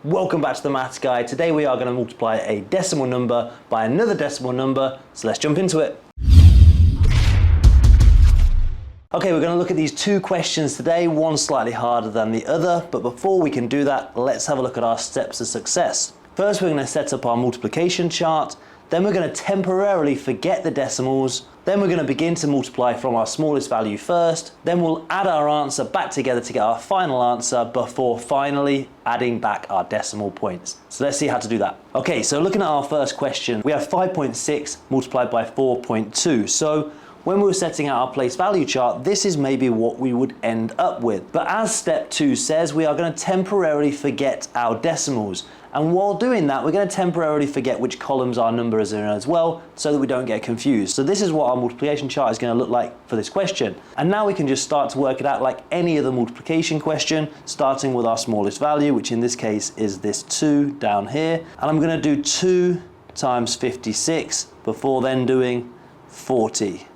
Welcome back to the Maths Guy. Today we are going to multiply a decimal number by another decimal number, so let's jump into it. Okay, we're going to look at these two questions today, one slightly harder than the other, but before we can do that, let's have a look at our steps of success. First, we're going to set up our multiplication chart, then we're going to temporarily forget the decimals, then we're going to begin to multiply from our smallest value first, then we'll add our answer back together to get our final answer before finally adding back our decimal points. So let's see how to do that. Okay, so looking at our first question, we have 5.6 multiplied by 4.2. So when we were setting out our place value chart, this is maybe what we would end up with. But as step 2 says, we are going to temporarily forget our decimals. And while doing that, we're going to temporarily forget which columns our number is in as well, so that we don't get confused. So this is what our multiplication chart is going to look like for this question. And now we can just start to work it out like any other multiplication question, starting with our smallest value, which in this case is this 2 down here. And I'm going to do 2 times 56 before then doing 40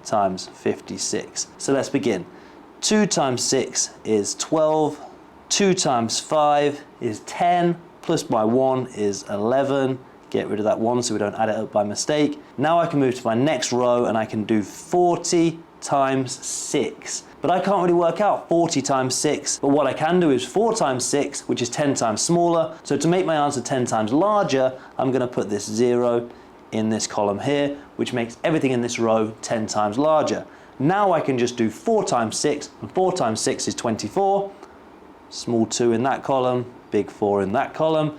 times 56. So let's begin. 2 times 6 is 12. 2 times 5 is 10. Plus my 1 is 11. Get rid of that 1 so we don't add it up by mistake. Now I can move to my next row and I can do 40 times 6. But I can't really work out 40 times 6. But what I can do is 4 times 6, which is 10 times smaller. So to make my answer 10 times larger, I'm going to put this 0 in this column here, which makes everything in this row 10 times larger. Now I can just do 4 times 6, and 4 times 6 is 24. Small 2 in that column, big 4 in that column.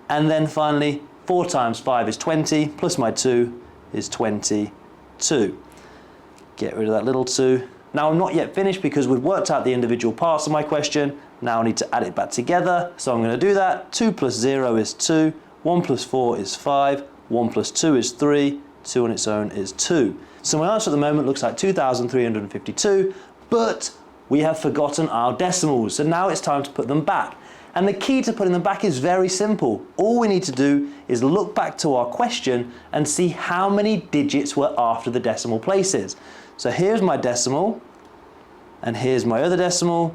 And then finally, 4 times 5 is 20, plus my 2 is 22. Get rid of that little 2. Now I'm not yet finished because we've worked out the individual parts of my question. Now I need to add it back together. So I'm going to do that. 2 plus 0 is 2, 1 plus 4 is 5, 1 plus 2 is 3, 2 on its own is 2. So my answer at the moment looks like 2,352, but we have forgotten our decimals. So now it's time to put them back. And the key to putting them back is very simple. All we need to do is look back to our question and see how many digits were after the decimal places. So here's my decimal, and here's my other decimal,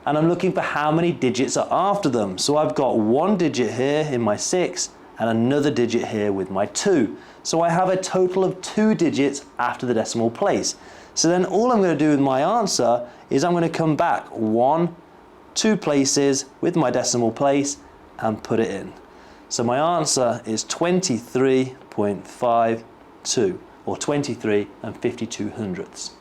and I'm looking for how many digits are after them. So I've got 1 digit here in my 6, and another digit here with my 2. So I have a total of 2 digits after the decimal place. So then all I'm going to do with my answer is I'm going to come back 1, 2 places with my decimal place and put it in. So my answer is 23.52, or 23 and 52 hundredths.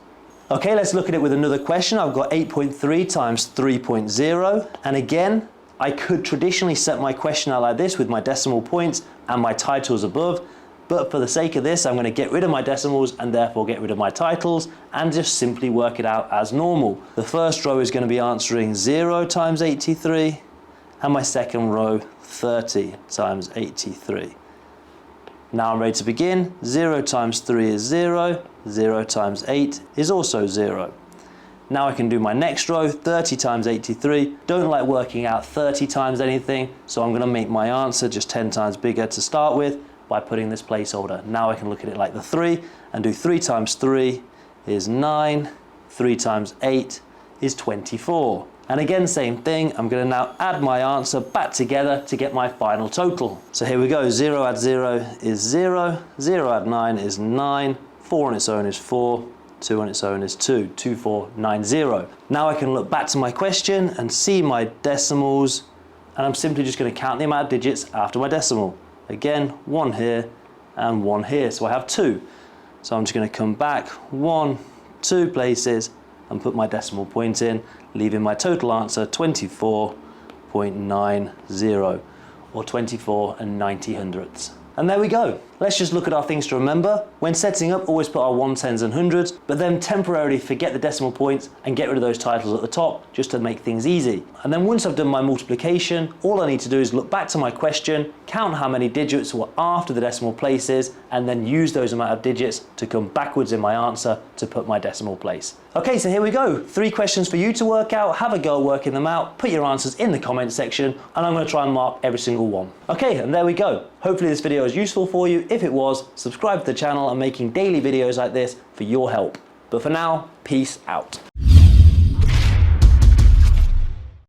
Okay, let's look at it with another question. I've got 8.3 times 3.0, and again, I could traditionally set my question out like this with my decimal points and my titles above, but for the sake of this, I'm going to get rid of my decimals and therefore get rid of my titles and just simply work it out as normal. The first row is going to be answering 0 times 83, and my second row 30 times 83. Now I'm ready to begin. 0 times 3 is 0, 0 times 8 is also 0. Now I can do my next row, 30 times 83. Don't like working out 30 times anything, so I'm going to make my answer just 10 times bigger to start with by putting this placeholder. Now I can look at it like the 3 and do 3 times 3 is 9, 3 times 8 is 24. And again, same thing, I'm going to now add my answer back together to get my final total. So here we go, 0 add 0 is 0, 0 add 9 is 9, 4 on its own is 4, 2 on its own is 2, 2490. Now I can look back to my question and see my decimals, and I'm simply just going to count the amount of digits after my decimal. Again, 1 here and 1 here, so I have 2. So I'm just going to come back 1, 2 places and put my decimal point in, leaving my total answer 24.90, or 24 and 90 hundredths. And there we go. Let's just look at our things to remember. When setting up, always put our 110s and hundreds, but then temporarily forget the decimal points and get rid of those titles at the top just to make things easy. And then once I've done my multiplication, all I need to do is look back to my question, count how many digits were after the decimal places, and then use those amount of digits to come backwards in my answer to put my decimal place. Okay, so here we go. 3 questions for you to work out. Have a go working them out. Put your answers in the comment section, and I'm going to try and mark every single one. Okay, and there we go. Hopefully this video is useful for you. If it was, subscribe to the channel. I'm making daily videos like this for your help. But for now, peace out.